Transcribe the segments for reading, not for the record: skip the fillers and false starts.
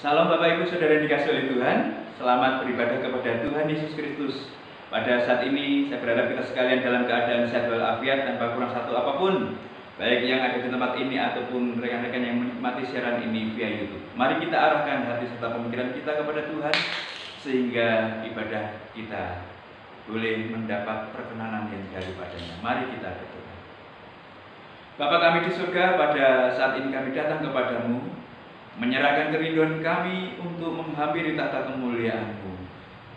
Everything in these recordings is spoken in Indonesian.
Salam Bapak Ibu Saudara yang dikasihi oleh Tuhan. Selamat beribadah kepada Tuhan Yesus Kristus. Pada saat ini saya berharap kita sekalian dalam keadaan sehat walafiat tanpa kurang satu apapun, baik yang ada di tempat ini ataupun rekan-rekan yang menikmati siaran ini via YouTube. Mari kita arahkan hati serta pemikiran kita kepada Tuhan sehingga ibadah kita boleh mendapat perkenanan yang daripadanya. Mari kita berdoa. Bapa kami di surga, pada saat ini kami datang kepadamu, menyerahkan kerinduan kami untuk menghampiri tahta kemuliaan-Mu.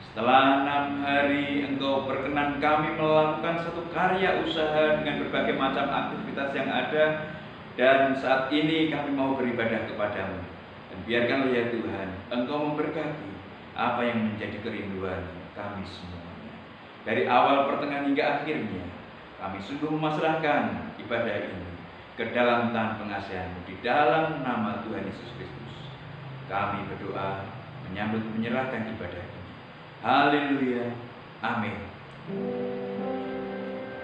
Setelah 6 hari Engkau berkenan kami melakukan satu karya usaha dengan berbagai macam aktivitas yang ada, dan saat ini kami mau beribadah kepadamu. Dan biarkanlah ya Tuhan, Engkau memberkati apa yang menjadi kerinduan kami semuanya. Dari awal, pertengahan hingga akhirnya, kami sungguh memasrahkan ibadah ini ke dalam tangan pengasihan-Mu. Di dalam nama Tuhan Yesus Kristus kami berdoa, menyerahkan ibadah ini. Haleluya, amin.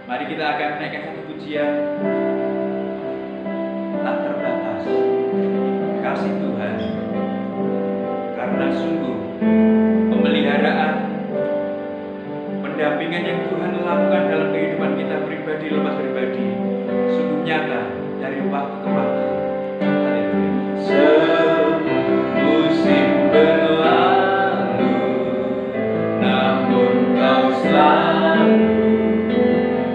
Mari kita akan menaikkan satu pujian tak terbatas, kasih Tuhan, karena sungguh pemeliharaan, pendampingan yang Tuhan lakukan dalam kehidupan kita pribadi lepas pribadi sungguh nyata dari waktu ke waktu. Semusim berlalu, namun Kau selalu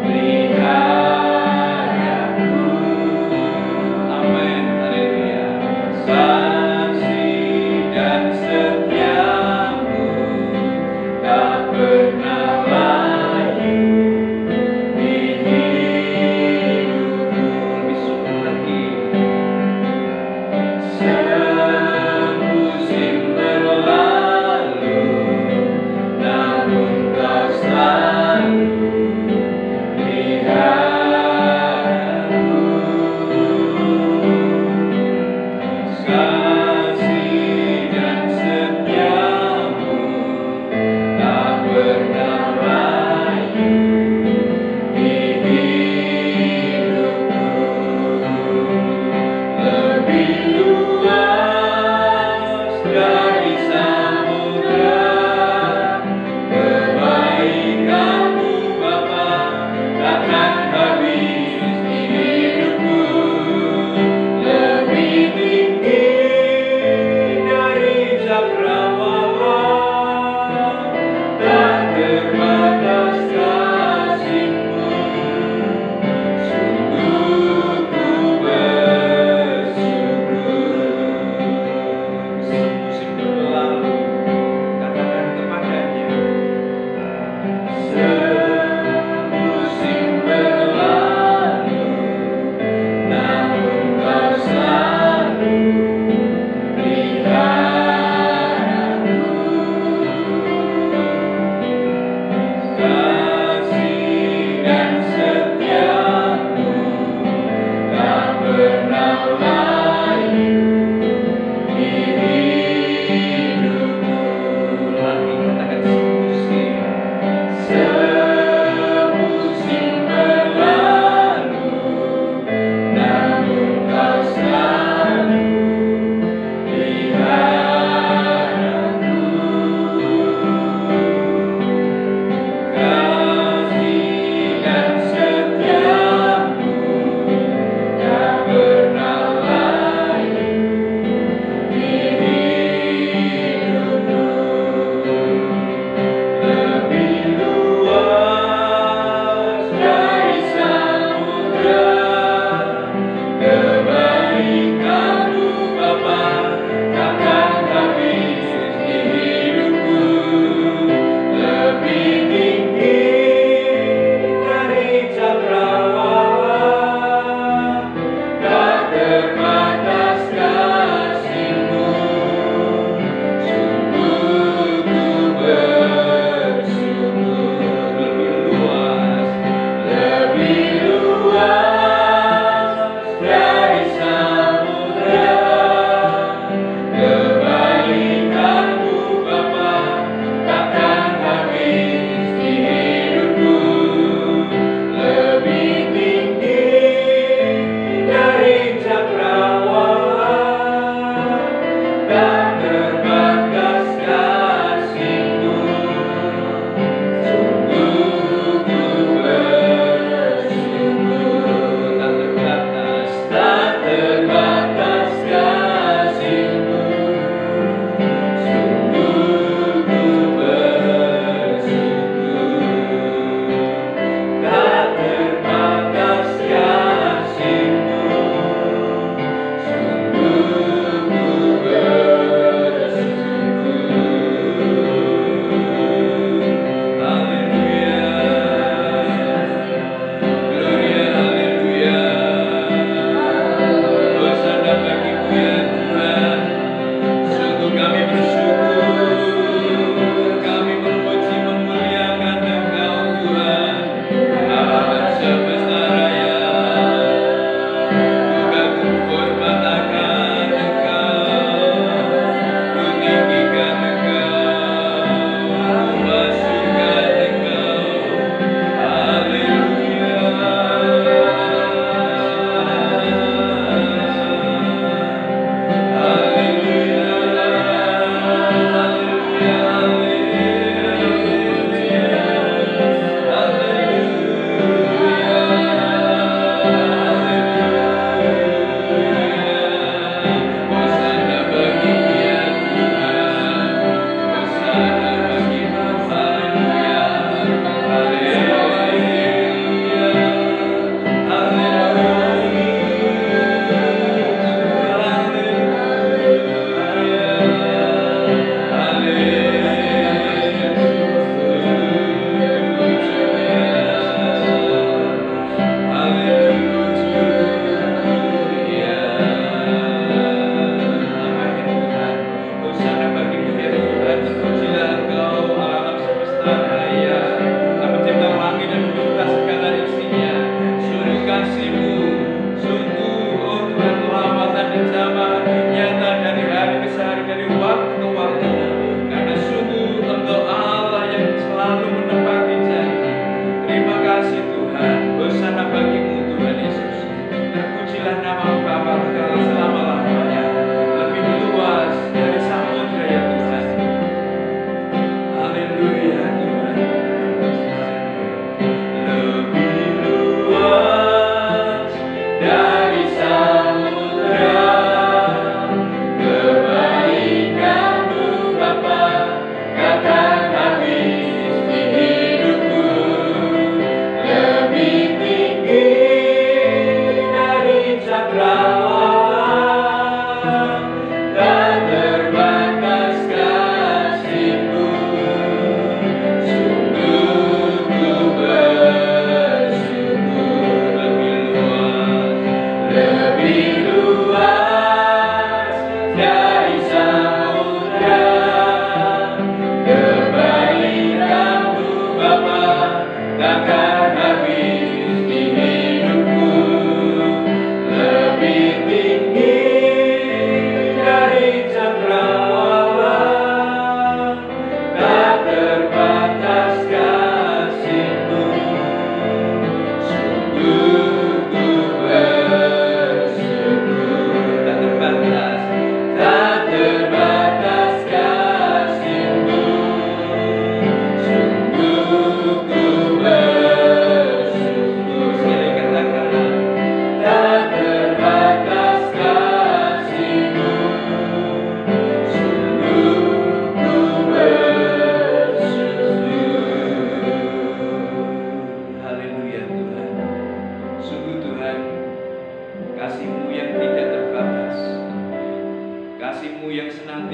peliharaku. Amin, haleluya. Saksi dan setiamu tak pernah layu di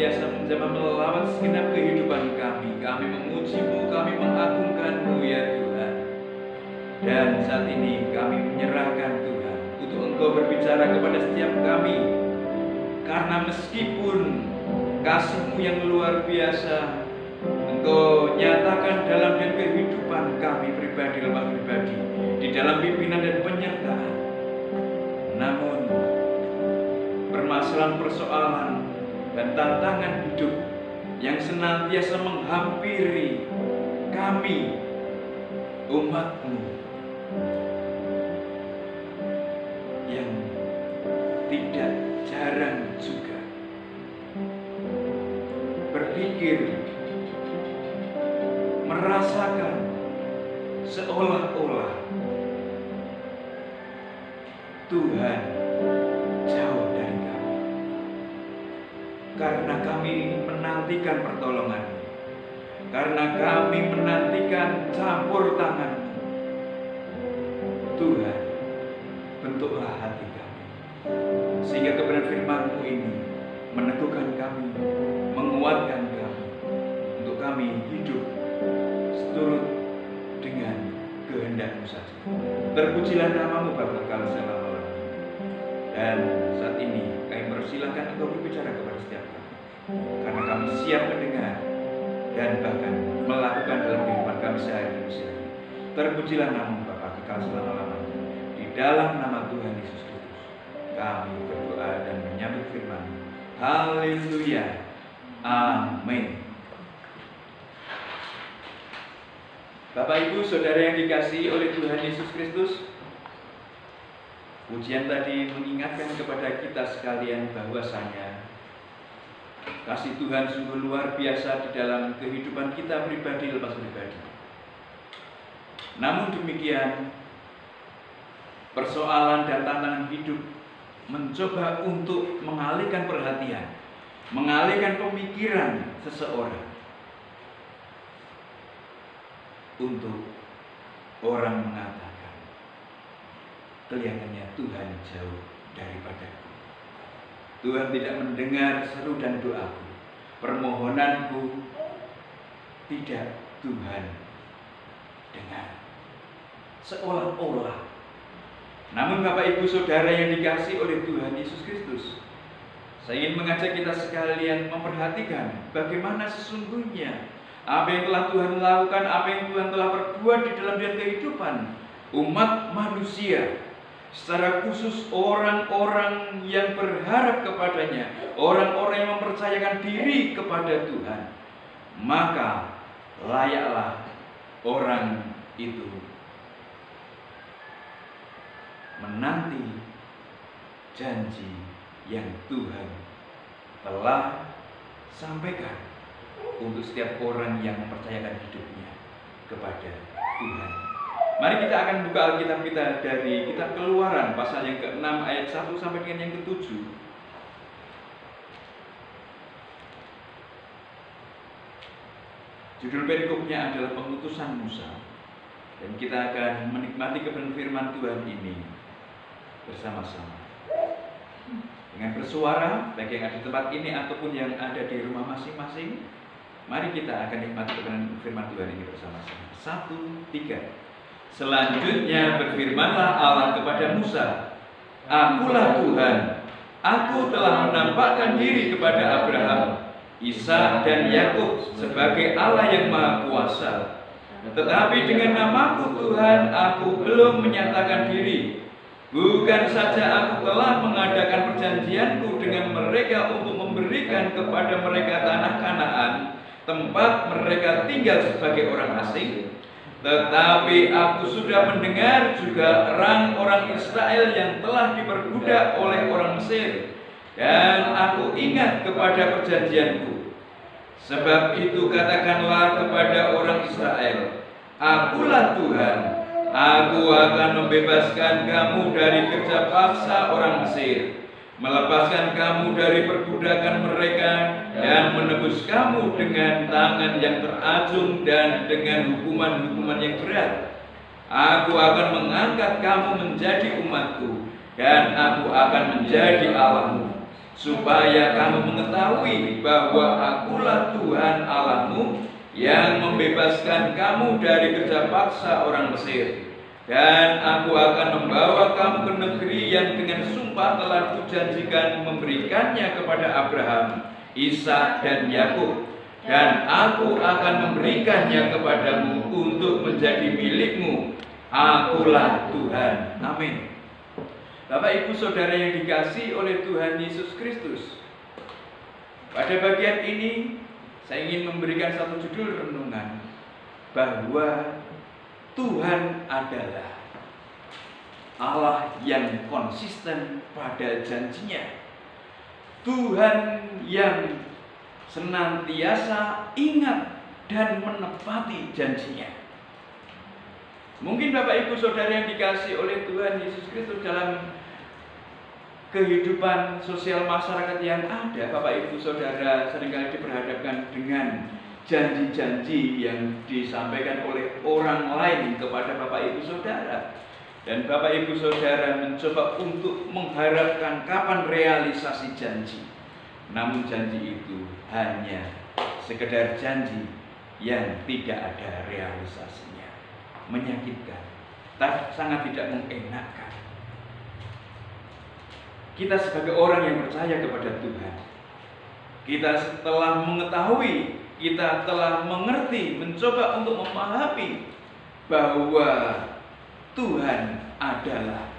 senantiasa menjamah melawat segenap kehidupan kami. Kami memuji-Mu, kami mengagungkan-Mu ya Tuhan. Dan saat ini kami menyerahkan Tuhan untuk Engkau berbicara kepada setiap kami. Karena meskipun kasih-Mu yang luar biasa Engkau nyatakan dalam kehidupan kami pribadi lepas pribadi, di dalam pimpinan dan penyertaan, namun permasalahan-persoalan dan tantangan hidup yang senantiasa menghampiri kami, umat-Mu, yang tidak jarang juga berpikir, merasakan seolah-olah Tuhan jauh dari kami, karena kami menantikan pertolongan-Mu, karena kami menantikan campur tangan-Mu. Tuhan, bentuklah hati kami, sehingga kebenaran firman-Mu ini meneguhkan kami, menguatkan kami, untuk kami hidup seturut dengan kehendak-Mu saja. Terpujilah nama-Mu Bapa kekal selama-lamanya. Dan saat ini kami persilahkan Engkau berbicara kepada setiap kami, karena kami siap mendengar dan bahkan melakukan dalam kehidupan kami sehari-hari. Terpujilah nama-Mu Bapa kekal selama-lamanya. Di dalam nama Tuhan Yesus Kristus kami berdoa dan menyambut firman-Mu. Haleluya. Amin. Bapak Ibu Saudara yang dikasihi oleh Tuhan Yesus Kristus, pujian tadi mengingatkan kepada kita sekalian bahwasanya kasih Tuhan sungguh luar biasa di dalam kehidupan kita pribadi lepas pribadi. Namun demikian, persoalan dan tantangan hidup mencoba untuk mengalihkan perhatian, mengalihkan pemikiran seseorang, untuk orang mengatakan, kelihatannya Tuhan jauh daripadaku. Tuhan tidak mendengar seru dan doaku, permohonanku tidak Tuhan dengar. Seolah-olah. Namun Bapak Ibu Saudara yang dikasihi oleh Tuhan Yesus Kristus, saya ingin mengajak kita sekalian memperhatikan bagaimana sesungguhnya apa yang telah Tuhan lakukan, apa yang Tuhan telah perbuat di dalam kehidupan umat manusia, secara khusus orang-orang yang berharap kepadanya, orang-orang yang mempercayakan diri kepada Tuhan. Maka layaklah orang itu menanti janji yang Tuhan telah sampaikan untuk setiap orang yang mempercayakan hidupnya kepada Tuhan. Mari kita akan buka Alkitab kita dari kitab Keluaran pasal yang ke-6 ayat 1 sampai dengan yang ke-7. Judul perikopnya adalah pengutusan Musa. Dan kita akan menikmati kebenaran firman Tuhan ini bersama-sama dengan bersuara, baik yang ada di tempat ini ataupun yang ada di rumah masing-masing. Mari kita akan nikmati kebenaran firman Tuhan ini bersama-sama. 1, 3. Selanjutnya berfirmanlah Allah kepada Musa, Akulah Tuhan, Aku telah menampakkan diri kepada Abraham, Ishak dan Yakub sebagai Allah yang Maha Kuasa. Tetapi dengan namaku Tuhan, Aku belum menyatakan diri. Bukan saja Aku telah mengadakan perjanjianku dengan mereka untuk memberikan kepada mereka tanah Kanaan, tempat mereka tinggal sebagai orang asing, tetapi Aku sudah mendengar juga orang Israel yang telah diperbudak oleh orang Mesir, dan Aku ingat kepada perjanjianku. Sebab itu katakanlah kepada orang Israel, Akulah Tuhan, Aku akan membebaskan kamu dari kerja paksa orang Mesir, melepaskan kamu dari perbudakan mereka, dan menebus kamu dengan tangan yang teracung dan dengan hukuman-hukuman yang berat. Aku akan mengangkat kamu menjadi umatku, dan Aku akan menjadi Allahmu. supaya kamu mengetahui bahwa Akulah Tuhan Allahmu yang membebaskan kamu dari kerja paksa orang Mesir. Dan Aku akan membawa kamu ke negeri yang dengan sumpah telah Kujanjikan memberikannya kepada Abraham, Ishak dan Yakub. Dan Aku akan memberikannya kepadamu untuk menjadi milikmu. Akulah Tuhan. Amin. Bapak Ibu Saudara yang dikasihi oleh Tuhan Yesus Kristus, pada bagian ini saya ingin memberikan satu judul renungan, bahwa Tuhan adalah Allah yang konsisten pada janjinya. Tuhan yang senantiasa ingat dan menepati janjinya. Mungkin Bapak Ibu Saudara yang dikasihi oleh Tuhan Yesus Kristus, dalam kehidupan sosial masyarakat yang ada, Bapak Ibu Saudara seringkali diperhadapkan dengan janji-janji yang disampaikan oleh orang lain kepada Bapak Ibu Saudara. Dan Bapak Ibu Saudara mencoba untuk mengharapkan kapan realisasi janji. Namun janji itu hanya sekedar janji yang tidak ada realisasinya. Menyakitkan, sangat tidak mengenakan. Kita sebagai orang yang percaya kepada Tuhan, kita telah mengetahui, kita telah mengerti, mencoba untuk memahami bahwa Tuhan adalah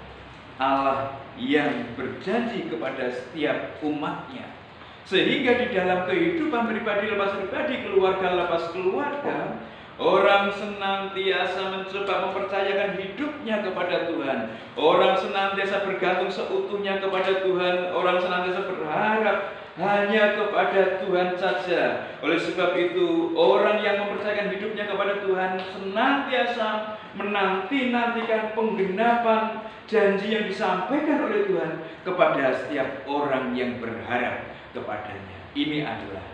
Allah yang berjanji kepada setiap umatnya. Sehingga di dalam kehidupan pribadi lepas pribadi, keluarga lepas keluarga, orang senantiasa mencoba mempercayakan hidupnya kepada Tuhan. Orang senantiasa bergantung seutuhnya kepada Tuhan. Orang senantiasa berharap hanya kepada Tuhan saja. Oleh sebab itu, orang yang mempercayakan hidupnya kepada Tuhan senantiasa menanti-nantikan penggenapan janji yang disampaikan oleh Tuhan kepada setiap orang yang berharap kepadanya. Ini adalah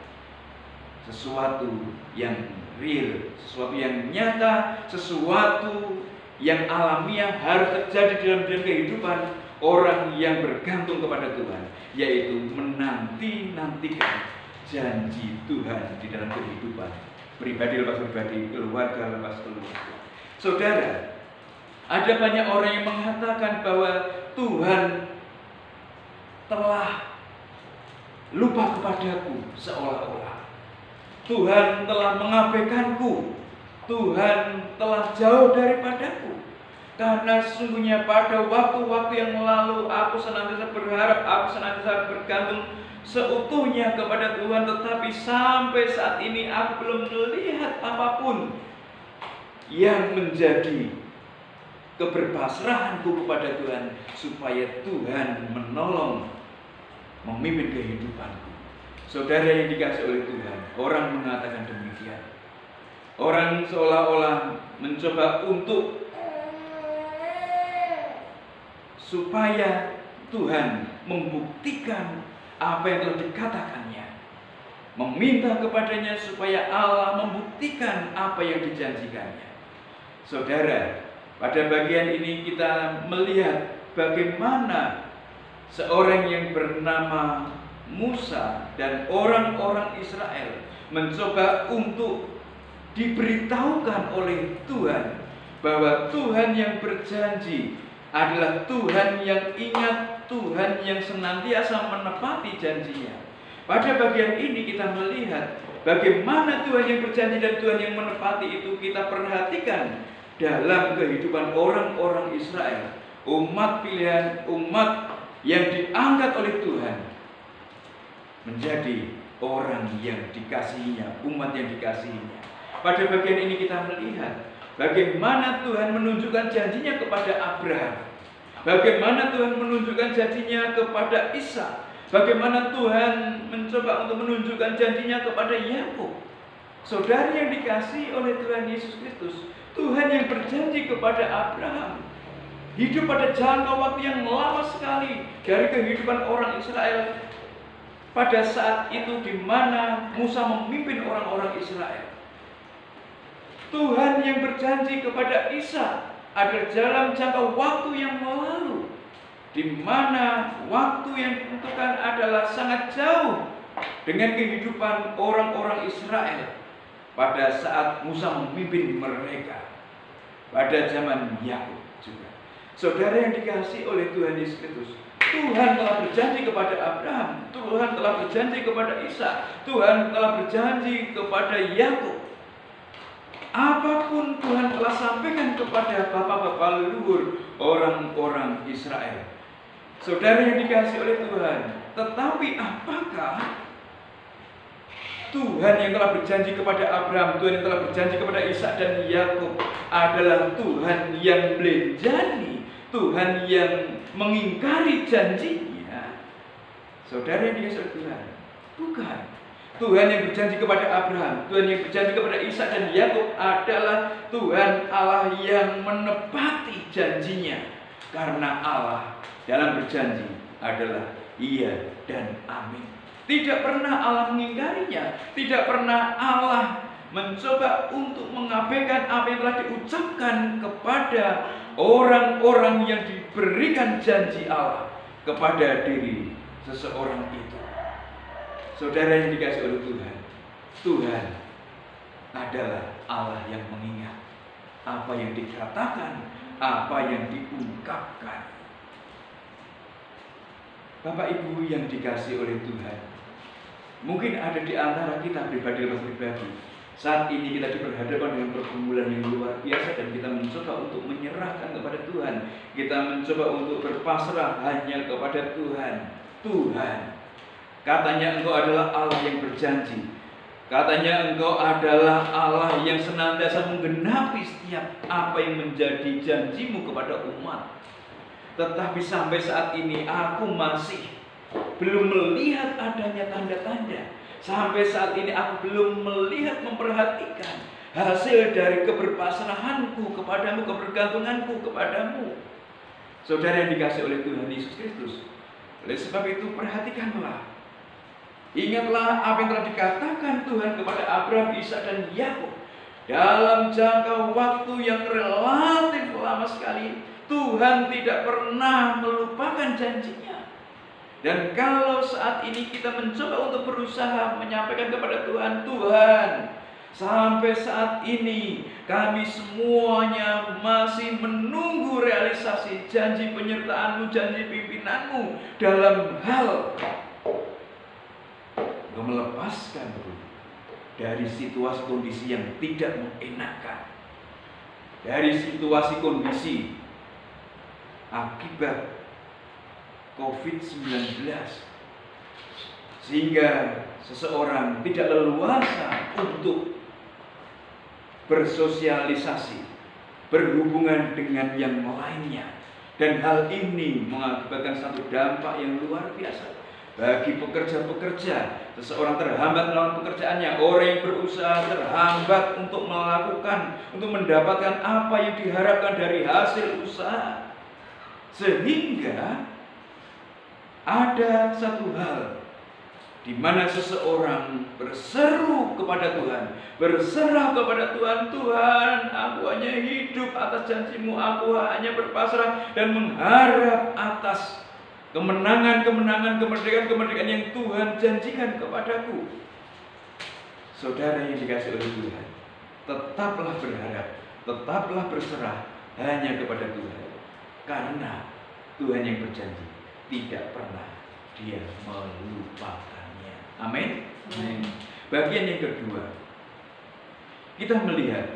sesuatu yang real, sesuatu yang nyata, sesuatu yang alamiah harus terjadi dalam kehidupan orang yang bergantung kepada Tuhan, yaitu menanti-nantikan janji Tuhan di dalam kehidupan pribadi lepas pribadi, keluarga lepas keluarga. Saudara, ada banyak orang yang mengatakan bahwa Tuhan telah lupa kepadaku, seolah-olah Tuhan telah mengabaikanku, Tuhan telah jauh daripadaku. Karena sesungguhnya pada waktu-waktu yang lalu aku senantiasa berharap, aku senantiasa bergantung seutuhnya kepada Tuhan, tetapi sampai saat ini aku belum melihat apapun yang menjadi keberpasrahanku kepada Tuhan, supaya Tuhan menolong, memimpin kehidupanku. Saudara yang dikasihi oleh Tuhan, orang mengatakan demikian. Orang seolah-olah mencoba untuk supaya Tuhan membuktikan apa yang telah dikatakannya, meminta kepadanya supaya Allah membuktikan apa yang dijanjikannya. Saudara, pada bagian ini kita melihat bagaimana seorang yang bernama Musa dan orang-orang Israel mencoba untuk diberitahukan oleh Tuhan bahwa Tuhan yang berjanji adalah Tuhan yang ingat, Tuhan yang senantiasa menepati janjinya. Pada bagian ini kita melihat bagaimana Tuhan yang berjanji dan Tuhan yang menepati itu kita perhatikan dalam kehidupan orang-orang Israel, umat pilihan, umat yang diangkat oleh Tuhan menjadi orang yang dikasihinya, umat yang dikasihinya. Pada bagian ini kita melihat bagaimana Tuhan menunjukkan janjinya kepada Abraham, bagaimana Tuhan menunjukkan janjinya kepada Ishak, bagaimana Tuhan mencoba untuk menunjukkan janjinya kepada Yakub. Saudari yang dikasihi oleh Tuhan Yesus Kristus, Tuhan yang berjanji kepada Abraham hidup pada jangka waktu yang lama sekali dari kehidupan orang Israel. Pada saat itu di mana Musa memimpin orang-orang Israel, Tuhan yang berjanji kepada Ishak adalah dalam jangka waktu yang lalu. di mana waktu yang ditentukan adalah sangat jauh dengan kehidupan orang-orang Israel pada saat Musa memimpin mereka pada zaman Yakub juga. Saudara yang dikasihi oleh Tuhan Yesus Kristus, Tuhan telah berjanji kepada Abraham, Tuhan telah berjanji kepada Ishak, Tuhan telah berjanji kepada Yakub. Apapun Tuhan telah sampaikan kepada bapak-bapak leluhur orang-orang Israel. Saudara yang dikasihi oleh Tuhan, tetapi apakah Tuhan yang telah berjanji kepada Abraham, Tuhan yang telah berjanji kepada Ishak dan Yakub adalah Tuhan yang belenjani, Tuhan yang mengingkari janjinya? Saudara yang dikasihi oleh Tuhan, bukan. Tuhan yang berjanji kepada Abraham, Tuhan yang berjanji kepada Ishak dan Yakub adalah Tuhan Allah yang menepati janjinya. Karena Allah dalam berjanji adalah iya dan amin. Tidak pernah Allah mengingkarinya, tidak pernah Allah mencoba untuk mengabaikan apa yang telah diucapkan kepada orang-orang yang diberikan janji Allah kepada diri seseorang itu. Saudara yang dikasihi oleh Tuhan, Tuhan adalah Allah yang mengingat apa yang dikatakan, apa yang diungkapkan. Bapak Ibu yang dikasihi oleh Tuhan, mungkin ada di antara kita pribadi saat ini kita diperhadapkan dengan pergumulan yang luar biasa dan kita mencoba untuk menyerahkan kepada Tuhan. Kita mencoba untuk berpasrah hanya kepada Tuhan. Tuhan, katanya Engkau adalah Allah yang berjanji. Katanya Engkau adalah Allah yang senantiasa menggenapi setiap apa yang menjadi janjimu kepada umat. Tetapi sampai saat ini aku masih belum melihat adanya tanda-tanda. Sampai saat ini aku belum melihat, memperhatikan hasil dari keberpasrahanku kepadamu, kebergantunganku kepadamu. Saudara yang dikasihi oleh Tuhan Yesus Kristus, oleh sebab itu perhatikanlah. Ingatlah apa yang telah dikatakan Tuhan kepada Abraham, Ishak dan Yakub. Dalam jangka waktu yang relatif lama sekali, Tuhan tidak pernah melupakan janjinya. Dan kalau saat ini kita mencoba untuk berusaha menyampaikan kepada Tuhan, Tuhan, sampai saat ini kami semuanya masih menunggu realisasi janji penyertaan-Mu, janji pimpinanmu dalam hal melepaskan dari situasi kondisi yang tidak mengenakan, dari situasi kondisi akibat COVID-19, sehingga seseorang tidak leluasa untuk bersosialisasi, berhubungan dengan yang lainnya. Dan hal ini mengakibatkan satu dampak yang luar biasa bagi pekerja-pekerja. Seseorang terhambat melakukan pekerjaannya, orang yang berusaha terhambat untuk mendapatkan apa yang diharapkan dari hasil usaha. Sehingga ada satu hal di mana seseorang berseru kepada Tuhan, berserah kepada Tuhan, Tuhan, aku hanya hidup atas janji-Mu, aku hanya berpasrah dan mengharap atas kemenangan-kemenangan, kemerdekaan-kemerdekaan yang Tuhan janjikan kepadaku. Saudara yang dikasihi oleh Tuhan, tetaplah berharap, tetaplah berserah hanya kepada Tuhan. Karena Tuhan yang berjanji tidak pernah Dia melupakannya. Amin. Bagian yang kedua, kita melihat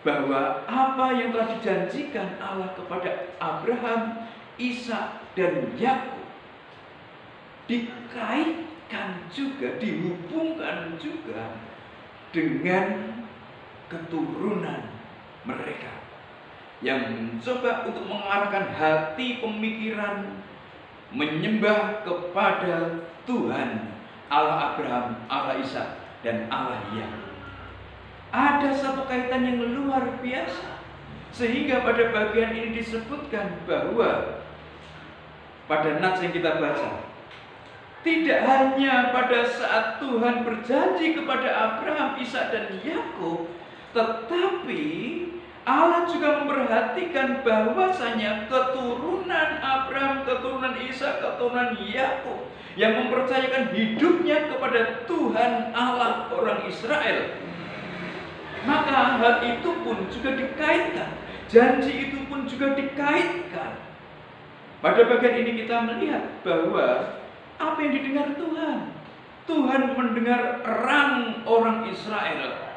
bahwa apa yang telah dijanjikan Allah kepada Abraham, Ishak dan Yakub dikaitkan juga, dihubungkan juga dengan keturunan mereka yang mencoba untuk mengarahkan hati pemikiran menyembah kepada Tuhan Allah Abraham, Allah Ishak dan Allah Yakub. Ada satu kaitan yang luar biasa, sehingga pada bagian ini disebutkan bahwa pada nats yang kita baca, tidak hanya pada saat Tuhan berjanji kepada Abraham, Ishak dan Yakub, tetapi Allah juga memperhatikan bahwasanya keturunan Abraham, keturunan Ishak, keturunan Yakub yang mempercayakan hidupnya kepada Tuhan Allah orang Israel. Maka hal itu pun juga dikaitkan, janji itu pun juga dikaitkan. Pada bagian ini kita melihat bahwa apa yang didengar Tuhan, Tuhan mendengar erang orang Israel.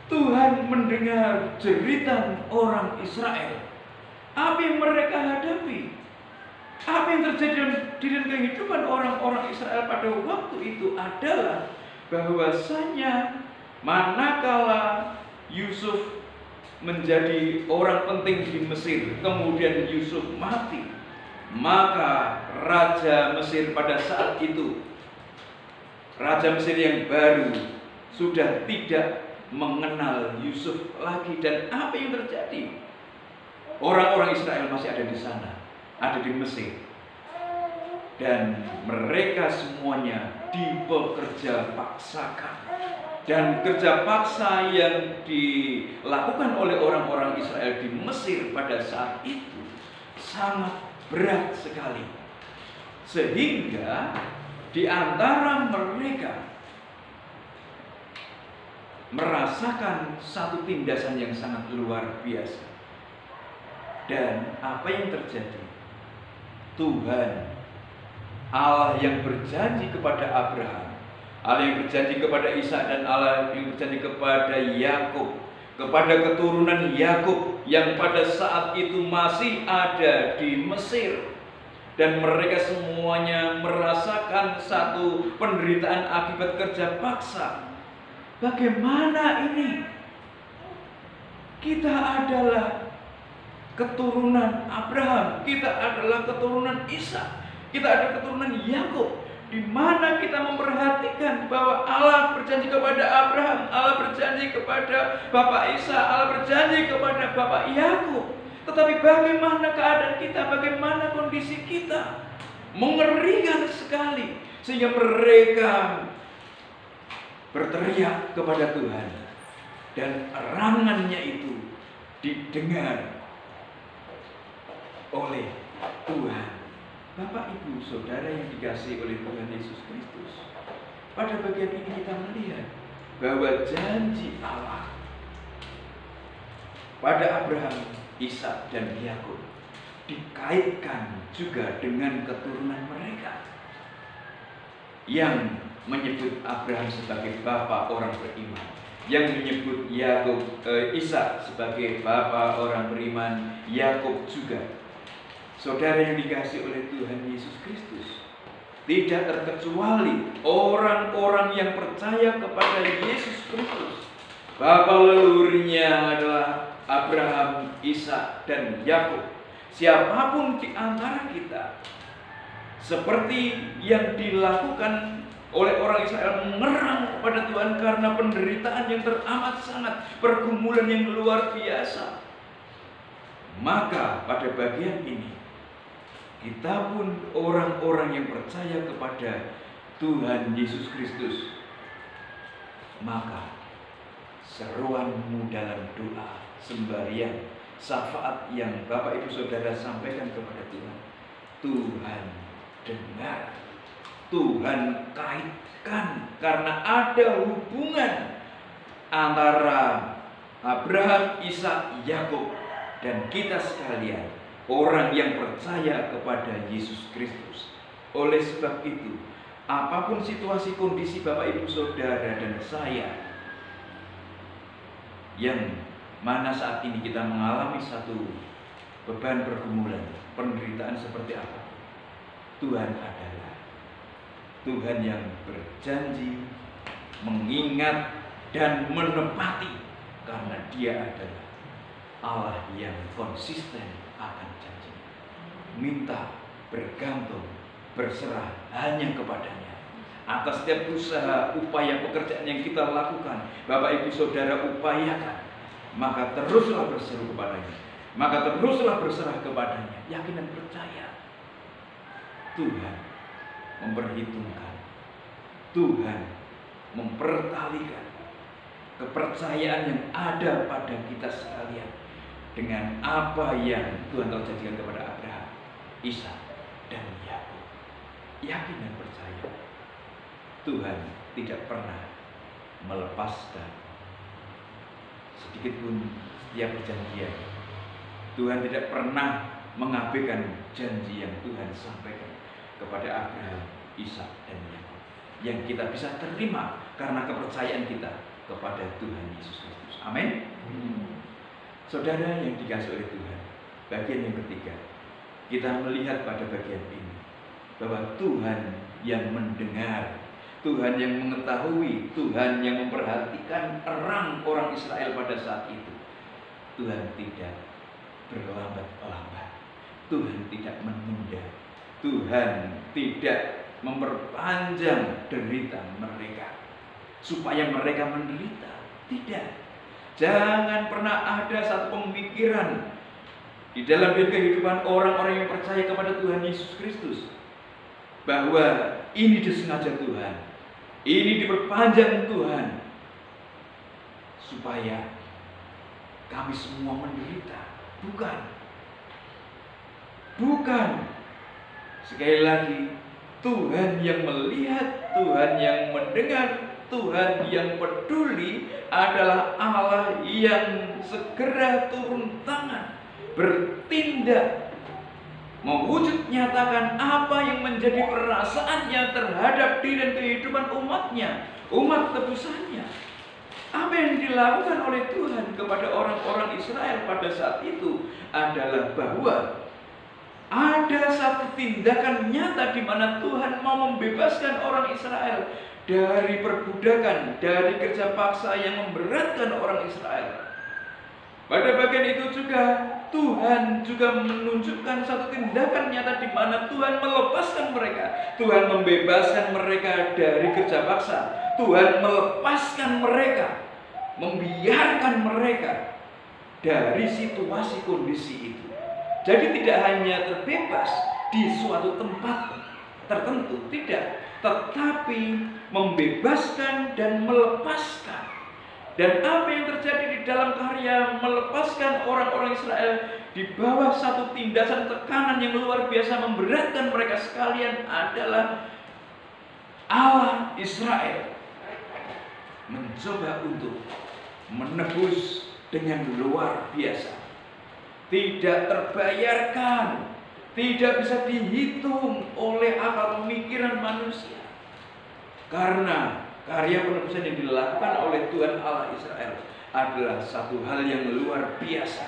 Tuhan mendengar jeritan orang Israel. Apa yang mereka hadapi, apa yang terjadi di dalam kehidupan orang-orang Israel pada waktu itu adalah bahwasanya manakala Yusuf menjadi orang penting di Mesir, kemudian Yusuf mati, maka Raja Mesir pada saat itu, Raja Mesir yang baru, sudah tidak mengenal Yusuf lagi. Dan apa yang terjadi? Orang-orang Israel masih ada di sana, ada di Mesir, dan mereka semuanya dipekerja paksakan. Dan kerja paksa yang dilakukan oleh orang-orang Israel di Mesir pada saat itu sangat berat sekali, sehingga di antara mereka merasakan satu tindasan yang sangat luar biasa. Dan apa yang terjadi? Tuhan, Allah yang berjanji kepada Abraham, Allah yang berjanji kepada Ishak, dan Allah yang berjanji kepada Yakub, kepada keturunan Yakub yang pada saat itu masih ada di Mesir, dan mereka semuanya merasakan satu penderitaan akibat kerja paksa. Bagaimana ini? Kita adalah keturunan Abraham, kita adalah keturunan Ishak, kita adalah keturunan Yakub, di mana kita memperhatikan bahwa Allah berjanji kepada Abraham, Allah berjanji kepada Bapak Ishak, Allah berjanji kepada Bapak Yakub. Tetapi bagaimana keadaan kita, bagaimana kondisi kita? Mengerikan sekali, sehingga mereka berteriak kepada Tuhan, dan erangannya itu didengar oleh Tuhan. Bapak, Ibu, Saudara yang dikasihi oleh Tuhan Yesus Kristus, pada bagian ini kita melihat bahwa janji Allah pada Abraham, Ishak, dan Yakub dikaitkan juga dengan keturunan mereka, yang menyebut Abraham sebagai bapa orang beriman, yang menyebut Ishak sebagai bapa orang beriman, Yakub juga. Saudara yang dikasihi oleh Tuhan Yesus Kristus, tidak terkecuali orang-orang yang percaya kepada Yesus Kristus, bapa leluhurnya adalah Abraham, Ishak, dan Yakub. Siapapun di antara kita, seperti yang dilakukan oleh orang Israel, mengerang kepada Tuhan karena penderitaan yang teramat sangat, pergumulan yang luar biasa, maka pada bagian ini kita pun orang-orang yang percaya kepada Tuhan Yesus Kristus, maka seruanmu dalam doa, sembahyang, syafaat yang Bapak Ibu Saudara sampaikan kepada Tuhan, Tuhan dengar, Tuhan kaitkan, karena ada hubungan antara Abraham, Ishak, Yakub, dan kita sekalian, orang yang percaya kepada Yesus Kristus. Oleh sebab itu, apapun situasi kondisi Bapak Ibu Saudara dan saya, yang mana saat ini kita mengalami satu beban pergumulan, penderitaan seperti apa, Tuhan adalah Tuhan yang berjanji, mengingat, dan menepati, karena Dia adalah Allah yang konsisten akan janji. Minta, bergantung, berserah hanya kepadanya. Atas setiap usaha, upaya, pekerjaan yang kita lakukan, Bapak Ibu Saudara upayakan, maka teruslah berseru kepadanya, maka teruslah berserah kepadanya, yakin dan percaya. Tuhan memperhitungkan, Tuhan mempertalikan, kepercayaan yang ada pada kita sekalian dengan apa yang Tuhan telah janjikan kepada Abraham, Ishak, dan Yakub. Yakin dan percaya Tuhan tidak pernah melepaskan sedikit pun setiap perjanjian. Tuhan tidak pernah mengabaikan janji yang Tuhan sampaikan kepada Abraham, Ishak, dan Yakub, yang kita bisa terima karena kepercayaan kita kepada Tuhan Yesus Kristus. Amin. Saudara yang dikasihi oleh Tuhan, bagian yang ketiga, kita melihat pada bagian ini bahwa Tuhan yang mendengar, Tuhan yang mengetahui, Tuhan yang memperhatikan erang orang Israel pada saat itu. Tuhan tidak berlambat-lambat, Tuhan tidak menunda, Tuhan tidak memperpanjang derita mereka supaya mereka menderita. Tidak. Jangan pernah ada satu pemikiran di dalam kehidupan orang-orang yang percaya kepada Tuhan Yesus Kristus bahwa ini disengaja Tuhan, ini diperpanjang Tuhan supaya kami semua menderita. Bukan. Bukan. Sekali lagi, Tuhan yang melihat, Tuhan yang mendengar, Tuhan yang peduli adalah Allah yang segera turun tangan, bertindak, mewujud nyatakan apa yang menjadi perasaannya terhadap diri dan kehidupan umatnya, umat tebusannya. Apa yang dilakukan oleh Tuhan kepada orang-orang Israel pada saat itu adalah bahwa ada satu tindakan nyata di mana Tuhan mau membebaskan orang Israel dari perbudakan, dari kerja paksa yang memberatkan orang Israel. Pada bagian itu juga Tuhan juga menunjukkan satu tindakan nyata di mana Tuhan melepaskan mereka. Tuhan membebaskan mereka dari kerja paksa. Tuhan melepaskan mereka, membiarkan mereka dari situasi kondisi itu. Jadi tidak hanya terbebas di suatu tempat tertentu, tidak, tetapi membebaskan dan melepaskan. Dan apa yang terjadi di dalam karya melepaskan orang-orang Israel di bawah satu tindakan tekanan yang luar biasa memberatkan mereka sekalian adalah Allah Israel mencoba untuk menebus dengan luar biasa. Tidak terbayarkan, tidak bisa dihitung oleh akal pemikiran manusia. Karena karya penebusan yang dilakukan oleh Tuhan Allah Israel adalah satu hal yang luar biasa,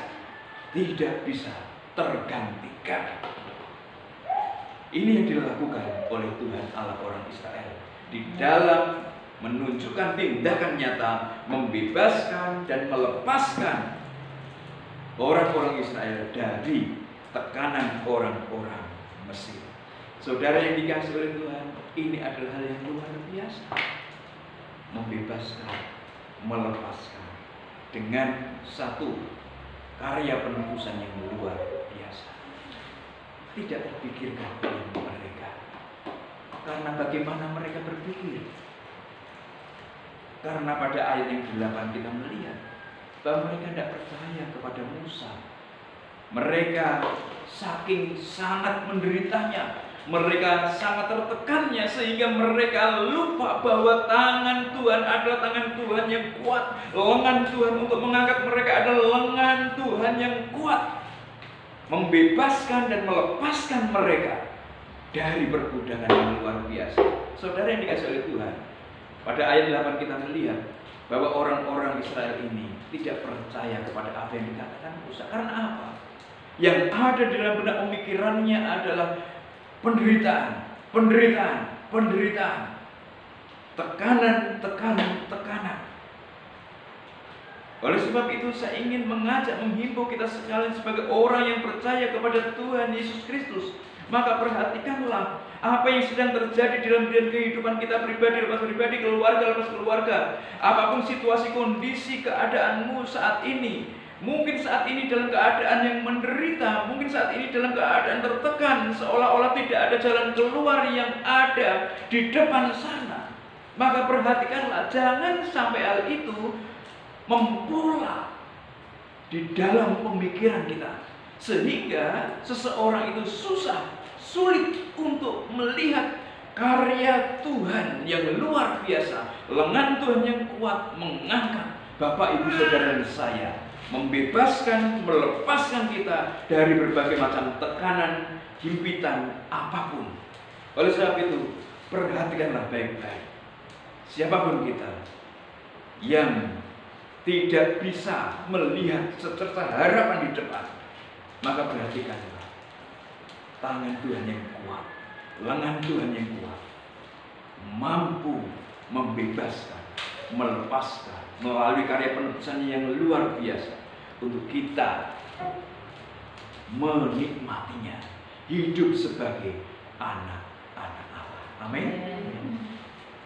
tidak bisa tergantikan. Ini yang dilakukan oleh Tuhan Allah orang Israel di dalam menunjukkan tindakan nyata, membebaskan dan melepaskan orang-orang Israel dari tekanan orang-orang Mesir. Saudara yang dikasihi oleh Tuhan, ini adalah hal yang luar biasa. Membebaskan, melepaskan dengan satu karya penebusan yang luar biasa. Tidak terpikirkan oleh mereka. Karena bagaimana mereka berpikir? Karena pada ayat yang 8 kita melihat bahwa mereka tidak percaya kepada Musa. Mereka saking sangat menderitanya, mereka sangat tertekannya sehingga mereka lupa bahwa tangan Tuhan adalah tangan Tuhan yang kuat. Lengan Tuhan untuk mengangkat mereka adalah lengan Tuhan yang kuat, membebaskan dan melepaskan mereka dari perbudakan yang luar biasa. Saudara yang dikasihi oleh Tuhan, pada ayat 8 kita melihat bahwa orang-orang Israel ini tidak percaya kepada apa yang dikatakan Musa. Karena apa? Yang ada di dalam benak pemikirannya adalah penderitaan, penderitaan, penderitaan, tekanan, tekanan, tekanan. Oleh sebab itu saya ingin mengajak, menghimbau kita sekalian sebagai orang yang percaya kepada Tuhan Yesus Kristus. Maka perhatikanlah apa yang sedang terjadi dalam kehidupan kita pribadi, lepas pribadi, keluarga, lepas keluarga. Apapun situasi, kondisi, keadaanmu saat ini. Mungkin saat ini dalam keadaan yang menderita, mungkin saat ini dalam keadaan tertekan, seolah-olah tidak ada jalan keluar yang ada di depan sana. Maka perhatikanlah, jangan sampai hal itu mempola di dalam pemikiran kita, sehingga seseorang itu sulit untuk melihat karya Tuhan yang luar biasa, lengan Tuhan yang kuat mengangkat Bapak, Ibu, Saudara dan saya, membebaskan, melepaskan kita dari berbagai macam tekanan, himpitan apapun. Oleh sebab itu, perhatikanlah baik-baik. Siapapun kita yang tidak bisa melihat secerca harapan di depan, maka perhatikanlah tangan Tuhan yang kuat, lengan Tuhan yang kuat, mampu membebaskan, melepaskan melalui karya penebusan yang luar biasa untuk kita menikmatinya, hidup sebagai anak-anak Allah. Amin.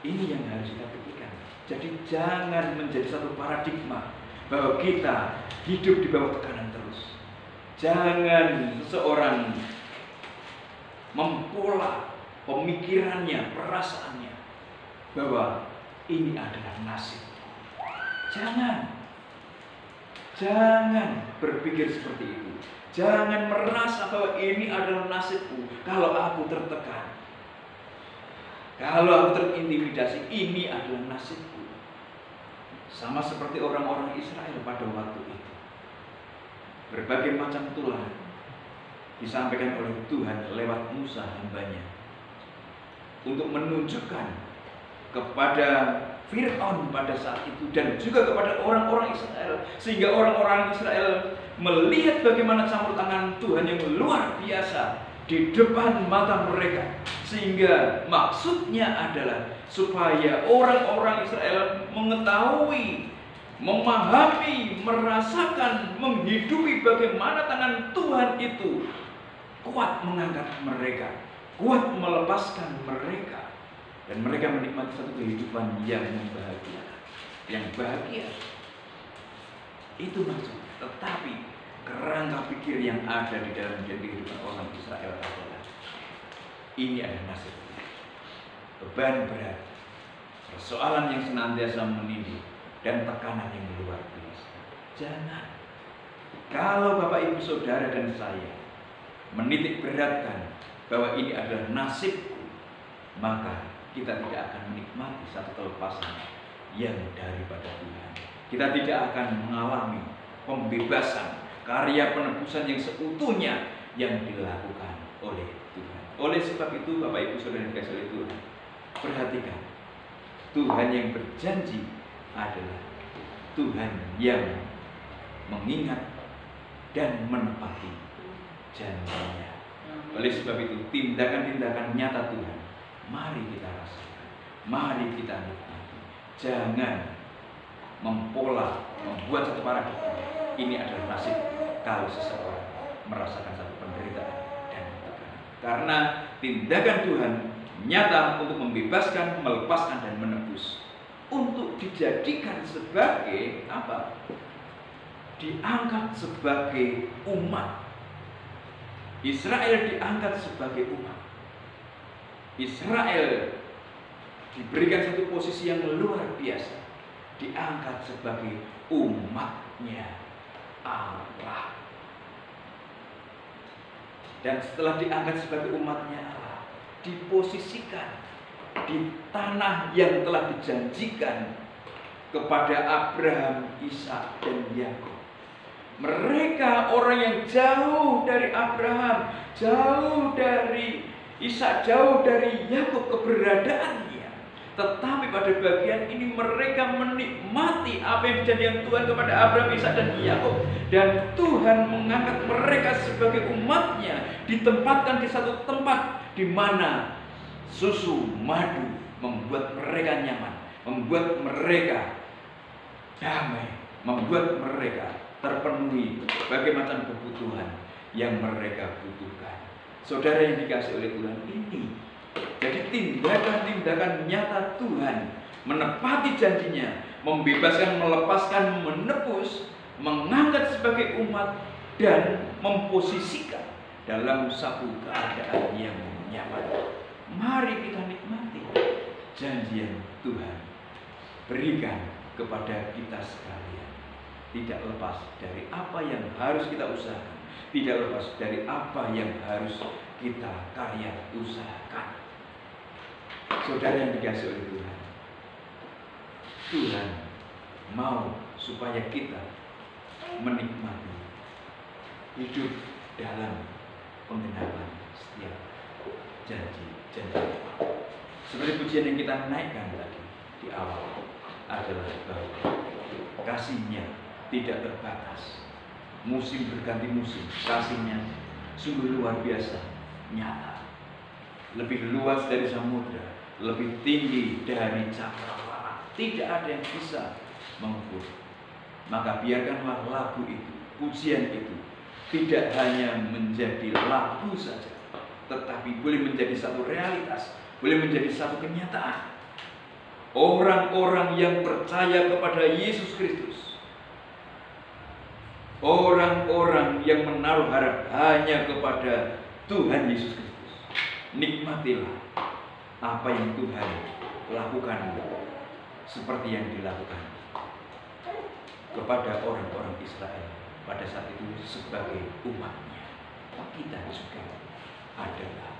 Ini yang harus kita pikirkan. Jadi jangan menjadi satu paradigma bahwa kita hidup di bawah tekanan terus. Jangan seseorang mempola pemikirannya, perasaannya bahwa ini adalah nasib. Jangan berpikir seperti itu. Jangan merasa bahwa ini adalah nasibku kalau aku tertekan, kalau aku terintimidasi, ini adalah nasibku. Sama seperti orang-orang Israel pada waktu itu. Berbagai macam tulah disampaikan oleh Tuhan lewat Musa hambanya untuk menunjukkan kepada Fir'aun pada saat itu dan juga kepada orang-orang Israel, sehingga orang-orang Israel melihat bagaimana campur tangan Tuhan yang luar biasa di depan mata mereka, sehingga maksudnya adalah supaya orang-orang Israel mengetahui, memahami, merasakan, menghidupi bagaimana tangan Tuhan itu kuat mengangkat mereka, kuat melepaskan mereka, dan mereka menikmati satu kehidupan yang bahagia, itu maksud. Tetapi kerangka pikir yang ada di dalam kehidupan orang Israel adalah ini adalah nasib, beban berat, persoalan yang senantiasa menindih, dan tekanan yang luar biasa. Jangan, kalau Bapak, Ibu, Saudara dan saya menitik beratkan bahwa ini adalah nasibku, maka kita tidak akan menikmati satu kelepasan yang daripada Tuhan. Kita tidak akan mengalami pembebasan, karya penebusan yang seutuhnya yang dilakukan oleh Tuhan. Oleh sebab itu, Bapak, Ibu, Saudara yang dikasihi oleh Tuhan, perhatikan, Tuhan yang berjanji adalah Tuhan yang mengingat dan menepati janjinya. Oleh sebab itu, tindakan-tindakan nyata Tuhan mari kita rasakan, mari kita nikmati. Jangan mempola, membuat satu paradigma ini adalah nasib kalau seseorang merasakan satu penderitaan dan tekanan. Karena tindakan Tuhan nyata untuk membebaskan, melepaskan, dan menebus, untuk dijadikan sebagai apa? Diangkat sebagai umat. Israel diangkat sebagai umat. Israel diberikan satu posisi yang luar biasa, diangkat sebagai umatnya Allah. Dan setelah diangkat sebagai umatnya Allah, diposisikan di tanah yang telah dijanjikan kepada Abraham, Ishak, dan Yakub. Mereka orang yang jauh dari Abraham, jauh dari Ishak, jauh dari Yakub keberadaannya. Tetapi pada bagian ini mereka menikmati apa yang dijanjikan Tuhan kepada Abraham, Ishak, dan Yakub. Dan Tuhan mengangkat mereka sebagai umatnya, ditempatkan di satu tempat di mana susu madu membuat mereka nyaman, membuat mereka damai, membuat mereka terpenuhi berbagai macam kebutuhan yang mereka butuhkan. Saudara yang dikasihi oleh Tuhan, ini jadi tindakan-tindakan nyata Tuhan menepati janjinya, membebaskan, melepaskan, menebus, mengangkat sebagai umat, dan memposisikan dalam satu keadaan yang nyaman. Mari kita nikmati janji yang Tuhan berikan kepada kita sekalian. Tidak lepas dari apa yang harus kita usahakan, tidak lepas dari apa yang harus kita karya usahakan. Saudara yang dikasihi oleh Tuhan, Tuhan mau supaya kita menikmati hidup dalam penggenapan setiap janji-janji. Seperti pujian yang kita naikkan tadi di awal adalah bahwa kasih-Nya tidak terbatas. Musim berganti musim, kasih-Nya sungguh luar biasa, nyata. Lebih luas dari samudra, lebih tinggi dari cakrawala. Tidak ada yang bisa mengukur. Maka biarkanlah lagu itu, pujian itu tidak hanya menjadi lagu saja, tetapi boleh menjadi satu realitas, boleh menjadi satu kenyataan. Orang-orang yang percaya kepada Yesus Kristus, orang-orang yang menaruh harap hanya kepada Tuhan Yesus Kristus, nikmatilah apa yang Tuhan lakukan seperti yang dilakukan kepada orang-orang Israel pada saat itu sebagai umatnya. Kita juga adalah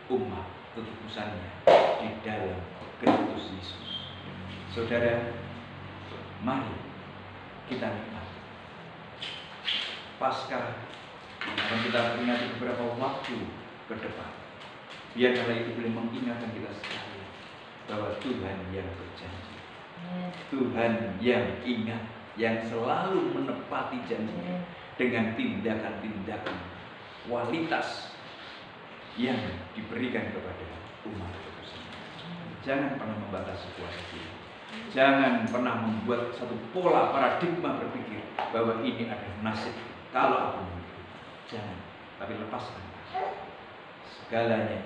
umat ketebusannya di dalam Kristus Yesus. Saudara, mari kita nikmati Paskah yang akan kita peringati beberapa waktu ke depan. Biarlah itu boleh mengingatkan kita sekalian bahwa Tuhan yang berjanji, Tuhan yang ingat, yang selalu menepati janjinya dengan tindakan-tindakan kualitas yang diberikan kepada umat tebusan. Jangan pernah membatasi kuasa Tuhan. Jangan pernah membuat satu pola paradigma berpikir bahwa ini adalah nasib kalau aku memiliki. Jangan, tapi lepaskan segalanya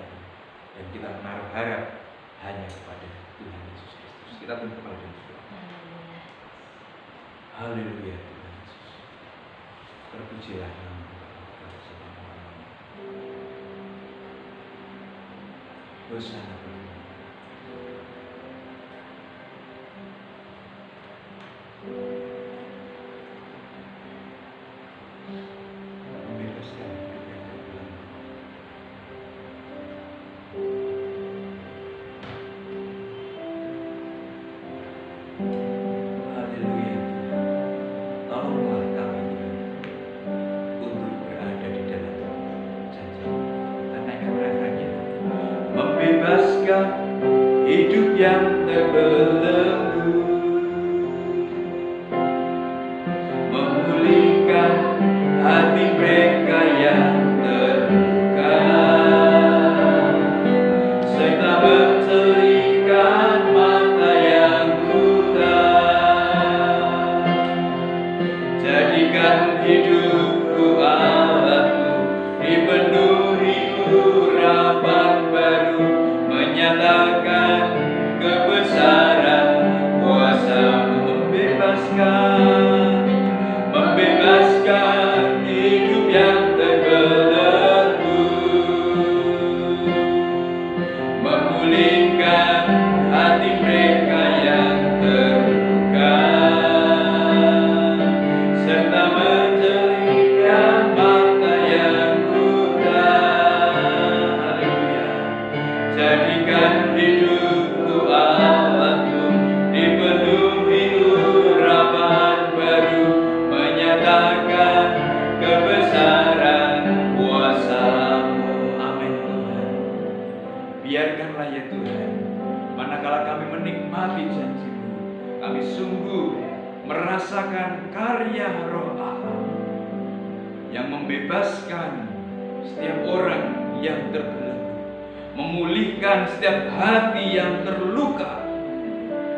dan kita menaruh harap hanya kepada Tuhan Yesus Kristus. Kita tunduk kepala dan berdoa. Haleluya Tuhan Yesus. Terpujilah nama Bapa selama-lamanya. Hosana berdoa. Membebaskan hidup yang terbelenggu. Haleluya Tuhan. Tolonglah kami Tuhan untuk berada di dalam janji. Kita naikkan refrennya. Membebaskan hidup yang terbelenggu, memulihkan hati mereka yang terluka, serta mencelikan mata yang buta. Jadikan hidupku alatmu, dipenuhi urapan baru, menyatakan kebesaran kuasa-Mu. Membebaskan hidup yang terbelenggu, memulihkan hati mereka yang terluka, serta menjelikan mata yang buta. Haleluya. Jadikan hidupku alatmu, dipenuhi urapan baru, menyatakan kebesaran kuasa-Mu. Amin Tuhan. Biarkanlah ya Tuhan, manakala kami menikmati janji-Mu, kami sungguh merasakan karya Roh Allah yang membebaskan setiap orang yang terbelenggu, memulihkan setiap hati yang terluka,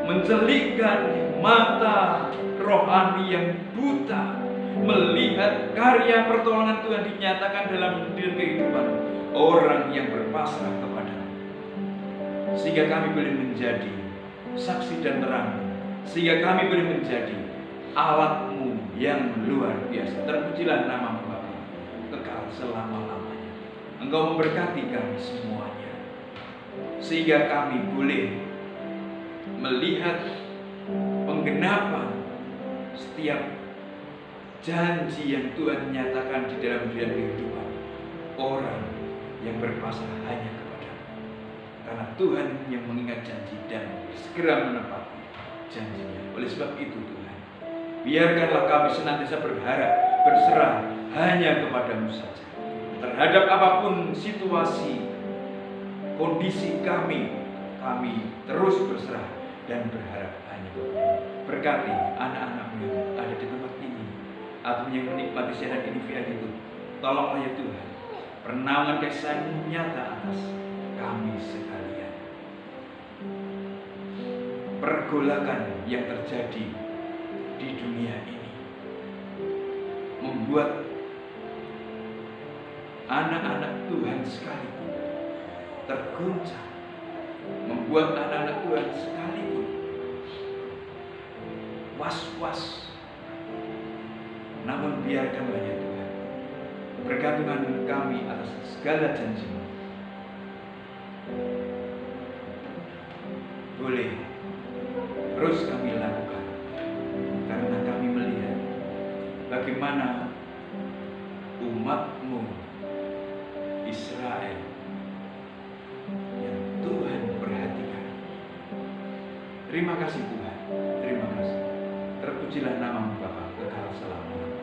mencelikkan mata rohani yang buta, melihat karya pertolongan Tuhan dinyatakan dalam kehidupan orang yang berpasrah kepada-Mu, sehingga kami boleh menjadi saksi dan terang, sehingga kami boleh menjadi alat-Mu yang luar biasa. Terpujilah nama-Mu Bapa kekal selama-lamanya. Engkau memberkati kami semuanya, sehingga kami boleh melihat penggenapan setiap janji yang Tuhan nyatakan di dalam kehidupan orang yang berpasrah hanya kepada-Mu. Karena Tuhan yang mengingat janji dan segera menepati janjinya. Oleh sebab itu Tuhan, biarkanlah kami senantiasa berharap, berserah hanya kepada-Mu saja. Terhadap apapun situasi, kondisi kami terus berserah dan berharap hanya kepada-Mu. Berkati anak-anak-Mu yang ada di tempat ini atau yang menikmati siaran ini via YouTube. Tolonglah ya Tuhan, pernaungan kasih-Mu nyata atas kami sekalian. Pergolakan yang terjadi di dunia ini membuat anak-anak Tuhan sekalipun terguncang, membuat anak-anak Tuhan sekalipun was-was. Namun biarkanlah ya Tuhan, bergantungan kami atas segala janji-Mu boleh terus kami lakukan, karena kami melihat bagaimana umat-Mu Israel yang Tuhan perhatikan. Terima kasih Tuhan, terima kasih. Terpujilah nama-Mu Bapa kekal selama-lamanya.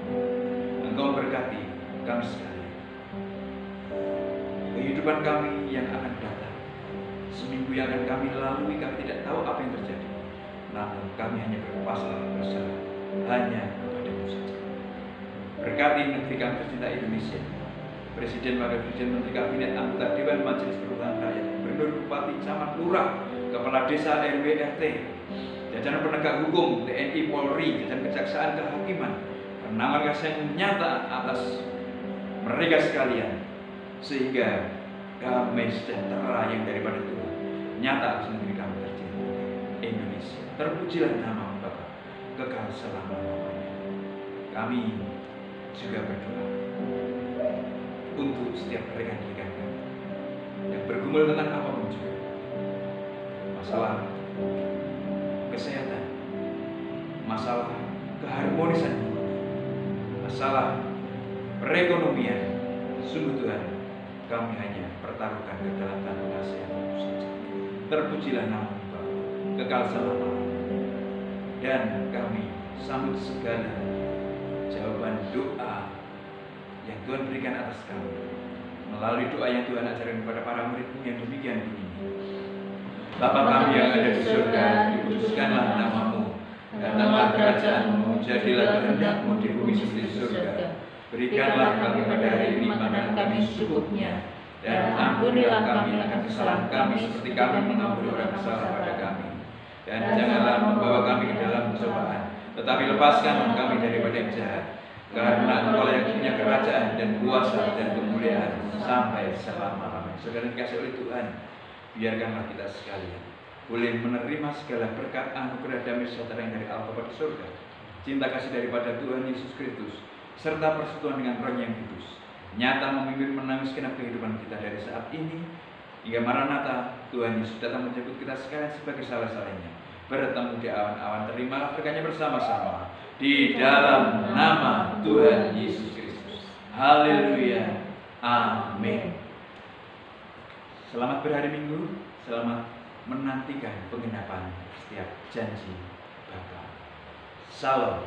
Engkau berkati kami sekalian. Kehidupan kami yang akan datang, seminggu yang akan kami lalui, kami tidak tahu apa yang terjadi. Namun kami hanya berpasrah berserah hanya kepada-Mu saja. Berkati negeri kami tercinta Indonesia, Presiden, Wakil Presiden, Menteri Kabinet, anggota Dewan, Majelis Perwakilan Rakyat, Gubernur, Bupati, Camat, Lurah, Kepala Desa, RW, RT, jajaran penegak hukum, TNI, Polri, jajaran kejaksaan, kehakiman, pernaungan kasih yang nyata atas mereka sekalian, sehingga damai sejahtera yang daripada Tuhan nyata atas negeri kami tercinta Indonesia. Terpujilah nama-Mu Bapa kekal selama-lamanya. Kami juga berdoa untuk setiap rekan-rekan kami yang bergumul tentang apapun juga, masalah kesehatan, masalah keharmonisan, masalah perekonomian. Sungguh Tuhan, kami hanya pertaruhkan ke dalam tangan kasih-Mu saja. Terpujilah nama-Mu Bapa kekal selama-lamanya. Dan kami sambut segala jawaban doa yang Tuhan berikan atas kami melalui doa yang Tuhan ajarkan kepada para murid-Mu yang demikian bunyi. Bapa kami yang ada di surga, dikuduskanlah nama-Mu, datanglah kerajaan-Mu, jadilah kehendak-Mu di bumi seperti di surga. Berikanlah kami pada hari ini makanan kami secukupnya, dan ampunilah kami akan kesalahan kami seperti kami mengampuni orang bersalah pada kami. Dan janganlah membawa kami ke dalam pencobaan, tetapi lepaskanlah kami daripada yang jahat. Karena Engkau yang punya kerajaan dan kuasa dan kemuliaan sampai selama-lamanya. Saudara dikasih oleh Tuhan, biarkanlah kita sekalian boleh menerima segala berkat anugerah damai sejahtera yang dari Allah Bapa di surga, cinta kasih daripada Tuhan Yesus Kristus, serta persekutuan dengan Roh yang kudus, nyata memimpin menanggung segenap kehidupan kita dari saat ini hingga Maranatha. Tuhan Yesus datang menjemput kita sekalian sebagai salah-salahnya. Bertemu di awan-awan, terimalah berkatnya bersama-sama di dalam nama Tuhan Yesus Kristus. Haleluya. Amin. Selamat berhari Minggu, selamat menantikan penggenapan setiap janji Bapa. Salam.